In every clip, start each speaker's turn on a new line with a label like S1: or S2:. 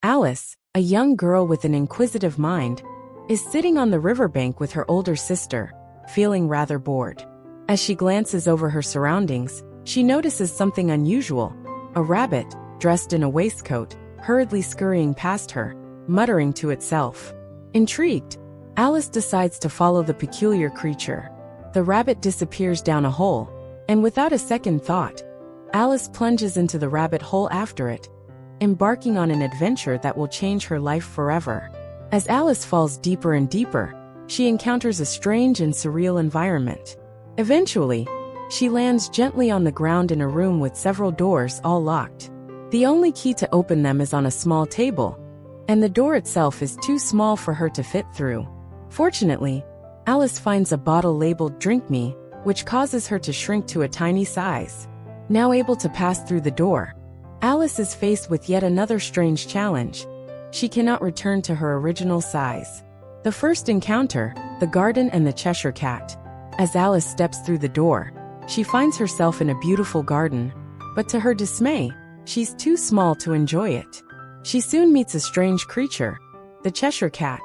S1: Alice, a young girl with an inquisitive mind, is sitting on the riverbank with her older sister, feeling rather bored. As she glances over her surroundings, she notices something unusual: a rabbit, dressed in a waistcoat, hurriedly scurrying past her, muttering to itself. Intrigued, Alice decides to follow the peculiar creature. The rabbit disappears down a hole, and without a second thought, Alice plunges into the rabbit hole after it, embarking on an adventure that will change her life forever. As Alice falls deeper and deeper, she encounters a strange and surreal environment. Eventually, she lands gently on the ground in a room with several doors all locked. The only key to open them is on a small table, and the door itself is too small for her to fit through. Fortunately, Alice finds a bottle labeled "Drink Me," which causes her to shrink to a tiny size. Now able to pass through the door, Alice is faced with yet another strange challenge. She cannot return to her original size. The first encounter, the garden and the Cheshire Cat. As Alice steps through the door, she finds herself in a beautiful garden, but to her dismay, she's too small to enjoy it. She soon meets a strange creature, the Cheshire Cat,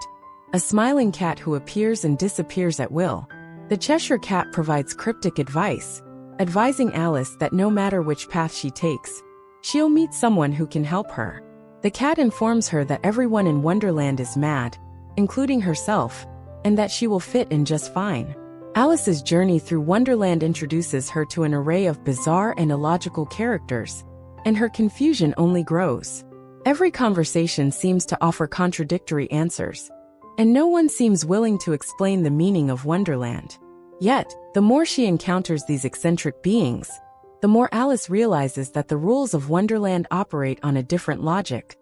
S1: a smiling cat who appears and disappears at will. The Cheshire Cat provides cryptic advice, advising Alice that no matter which path she takes, she'll meet someone who can help her. The cat informs her that everyone in Wonderland is mad, including herself, and that she will fit in just fine. Alice's journey through Wonderland introduces her to an array of bizarre and illogical characters, and her confusion only grows. Every conversation seems to offer contradictory answers, and no one seems willing to explain the meaning of Wonderland. Yet, the more she encounters these eccentric beings, the more Alice realizes that the rules of Wonderland operate on a different logic,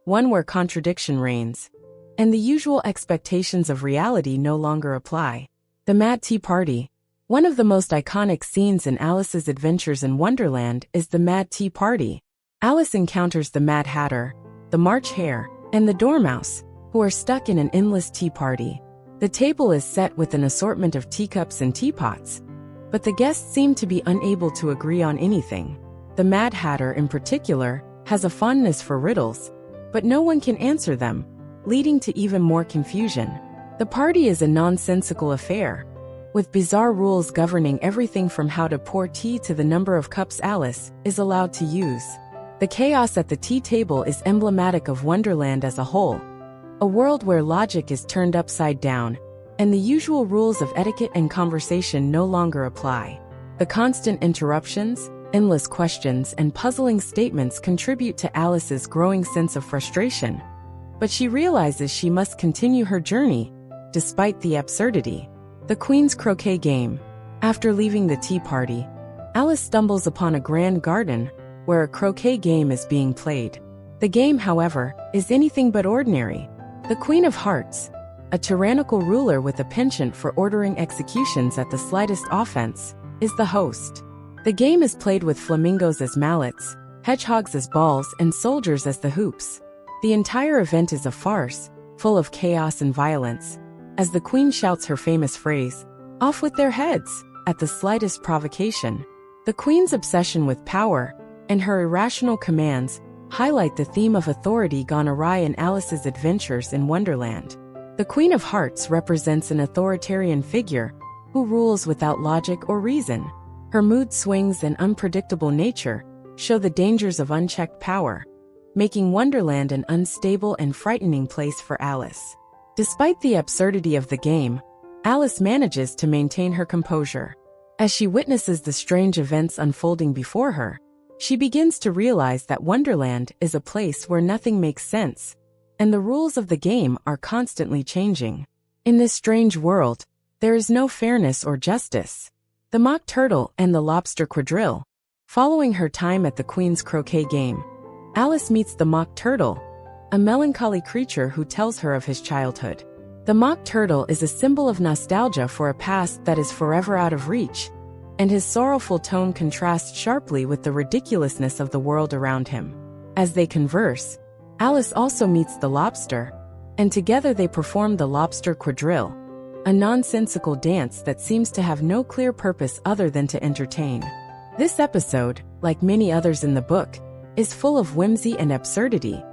S1: one where contradiction reigns, and the usual expectations of reality no longer apply. The Mad Tea Party. One of the most iconic scenes in Alice's adventures in Wonderland is the Mad Tea Party. Alice encounters the Mad Hatter, the March Hare, and the Dormouse, who are stuck in an endless tea party. The table is set with an assortment of teacups and teapots, but the guests seem to be unable to agree on anything. The Mad Hatter, in particular, has a fondness for riddles, but no one can answer them, leading to even more confusion. The party is a nonsensical affair, with bizarre rules governing everything from how to pour tea to the number of cups Alice is allowed to use. The chaos at the tea table is emblematic of Wonderland as a whole, a world where logic is turned upside down, and the usual rules of etiquette and conversation no longer apply. The constant interruptions, endless questions, and puzzling statements contribute to Alice's growing sense of frustration, but she realizes she must continue her journey, despite the absurdity. The Queen's Croquet Game. After leaving the tea party, Alice stumbles upon a grand garden where a croquet game is being played. The game, however, is anything but ordinary. The Queen of Hearts, a tyrannical ruler with a penchant for ordering executions at the slightest offense, is the host. The game is played with flamingos as mallets, hedgehogs as balls, and soldiers as the hoops. The entire event is a farce, full of chaos and violence, as the Queen shouts her famous phrase, "Off with their heads," at the slightest provocation. The Queen's obsession with power and her irrational commands highlight the theme of authority gone awry in Alice's adventures in Wonderland. The Queen of Hearts represents an authoritarian figure who rules without logic or reason. Her mood swings and unpredictable nature show the dangers of unchecked power, making Wonderland an unstable and frightening place for Alice. Despite the absurdity of the game, Alice manages to maintain her composure. As she witnesses the strange events unfolding before her, she begins to realize that Wonderland is a place where nothing makes sense, and the rules of the game are constantly changing. In this strange world, there is no fairness or justice. The Mock Turtle and the Lobster Quadrille. Following her time at the Queen's Croquet Game, Alice meets the Mock Turtle, a melancholy creature who tells her of his childhood. The Mock Turtle is a symbol of nostalgia for a past that is forever out of reach, and his sorrowful tone contrasts sharply with the ridiculousness of the world around him. As they converse, Alice also meets the lobster, and together they perform the Lobster Quadrille, a nonsensical dance that seems to have no clear purpose other than to entertain. This episode, like many others in the book, is full of whimsy and absurdity,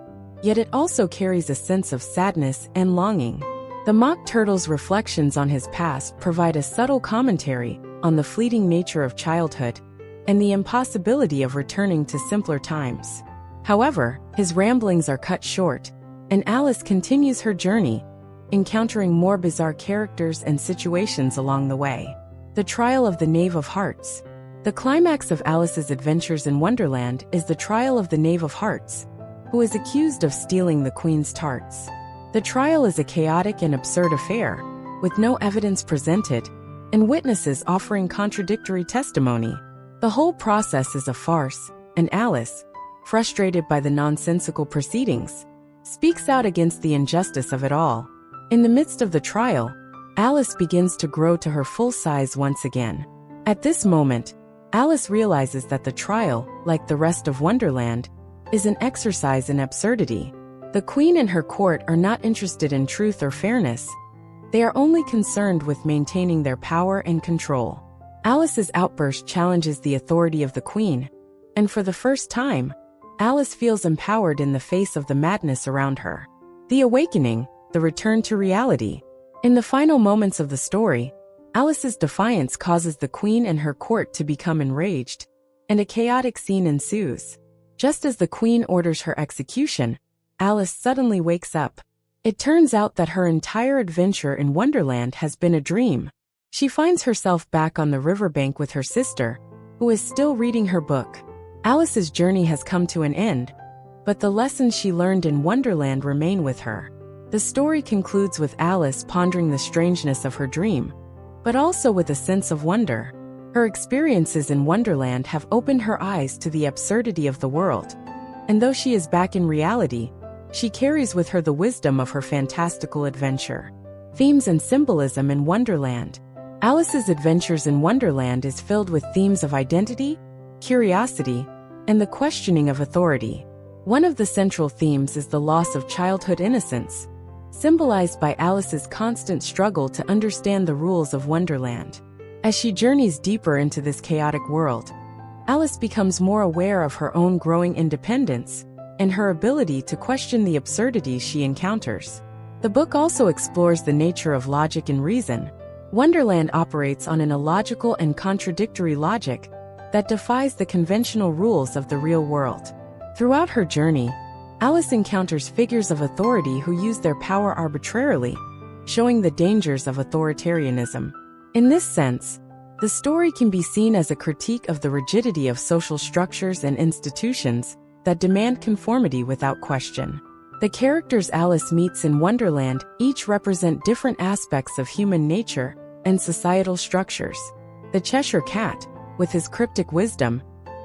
S1: yet it also carries a sense of sadness and longing. The mock turtle's reflections on his past provide a subtle commentary on the fleeting nature of childhood and the impossibility of returning to simpler times. However, his ramblings are cut short, and Alice continues her journey, encountering more bizarre characters and situations along the way. The Trial of the Knave of Hearts. The climax of Alice's adventures in Wonderland is the trial of the Knave of Hearts, who is accused of stealing the Queen's tarts. The trial is a chaotic and absurd affair, with no evidence presented, and witnesses offering contradictory testimony. The whole process is a farce, and Alice, frustrated by the nonsensical proceedings, speaks out against the injustice of it all. In the midst of the trial, Alice begins to grow to her full size once again. At this moment, Alice realizes that the trial, like the rest of Wonderland, is an exercise in absurdity. The Queen and her court are not interested in truth or fairness. They are only concerned with maintaining their power and control. Alice's outburst challenges the authority of the Queen, and for the first time, Alice feels empowered in the face of the madness around her. The awakening, the return to reality. In the final moments of the story, Alice's defiance causes the Queen and her court to become enraged, and a chaotic scene ensues. Just as the Queen orders her execution, Alice suddenly wakes up. It turns out that her entire adventure in Wonderland has been a dream. She finds herself back on the riverbank with her sister, who is still reading her book. Alice's journey has come to an end, but the lessons she learned in Wonderland remain with her. The story concludes with Alice pondering the strangeness of her dream, but also with a sense of wonder. Her experiences in Wonderland have opened her eyes to the absurdity of the world, and though she is back in reality, she carries with her the wisdom of her fantastical adventure. Themes and symbolism in Wonderland. Alice's adventures in Wonderland is filled with themes of identity, curiosity, and the questioning of authority. One of the central themes is the loss of childhood innocence, symbolized by Alice's constant struggle to understand the rules of Wonderland. As she journeys deeper into this chaotic world, Alice becomes more aware of her own growing independence and her ability to question the absurdities she encounters. The book also explores the nature of logic and reason. Wonderland operates on an illogical and contradictory logic that defies the conventional rules of the real world. Throughout her journey, Alice encounters figures of authority who use their power arbitrarily, showing the dangers of authoritarianism. In this sense, the story can be seen as a critique of the rigidity of social structures and institutions that demand conformity without question. The characters Alice meets in Wonderland each represent different aspects of human nature and societal structures. The Cheshire Cat, with his cryptic wisdom,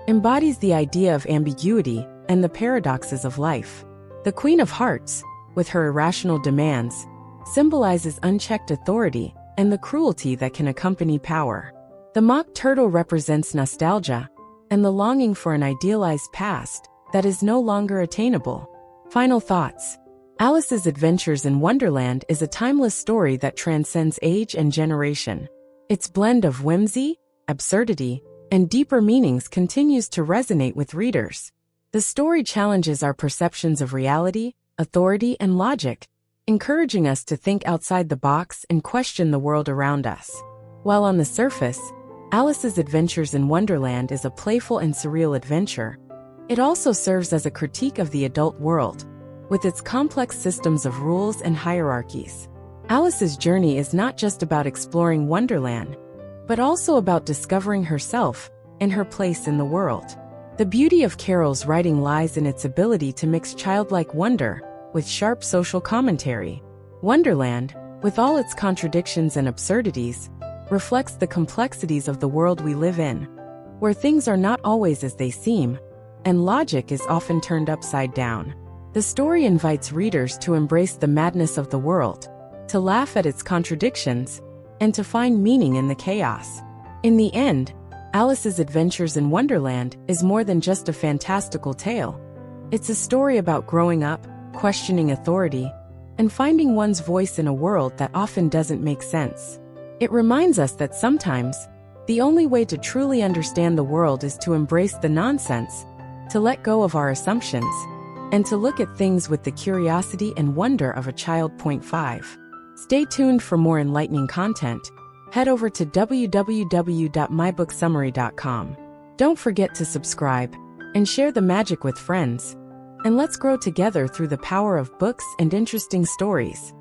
S1: embodies the idea of ambiguity and the paradoxes of life. The Queen of Hearts, with her irrational demands, symbolizes unchecked authority and the cruelty that can accompany power. The mock turtle represents nostalgia and the longing for an idealized past that is no longer attainable. Final thoughts. Alice's Adventures in Wonderland is a timeless story that transcends age and generation. Its blend of whimsy, absurdity, and deeper meanings continues to resonate with readers. The story challenges our perceptions of reality, authority, and logic, encouraging us to think outside the box and question the world around us. While on the surface, Alice's Adventures in Wonderland is a playful and surreal adventure, it also serves as a critique of the adult world, with its complex systems of rules and hierarchies. Alice's journey is not just about exploring Wonderland, but also about discovering herself and her place in the world. The beauty of Carroll's writing lies in its ability to mix childlike wonder with sharp social commentary. Wonderland, with all its contradictions and absurdities, reflects the complexities of the world we live in, where things are not always as they seem, and logic is often turned upside down. The story invites readers to embrace the madness of the world, to laugh at its contradictions, and to find meaning in the chaos. In the end, Alice's Adventures in Wonderland is more than just a fantastical tale. It's a story about growing up, questioning authority, and finding one's voice in a world that often doesn't make sense. It reminds us that sometimes, the only way to truly understand the world is to embrace the nonsense, to let go of our assumptions, and to look at things with the curiosity and wonder of a child. Point 5. Stay tuned for more enlightening content. Head over to www.mybooksummary.com. Don't forget to subscribe and share the magic with friends. And let's grow together through the power of books and interesting stories.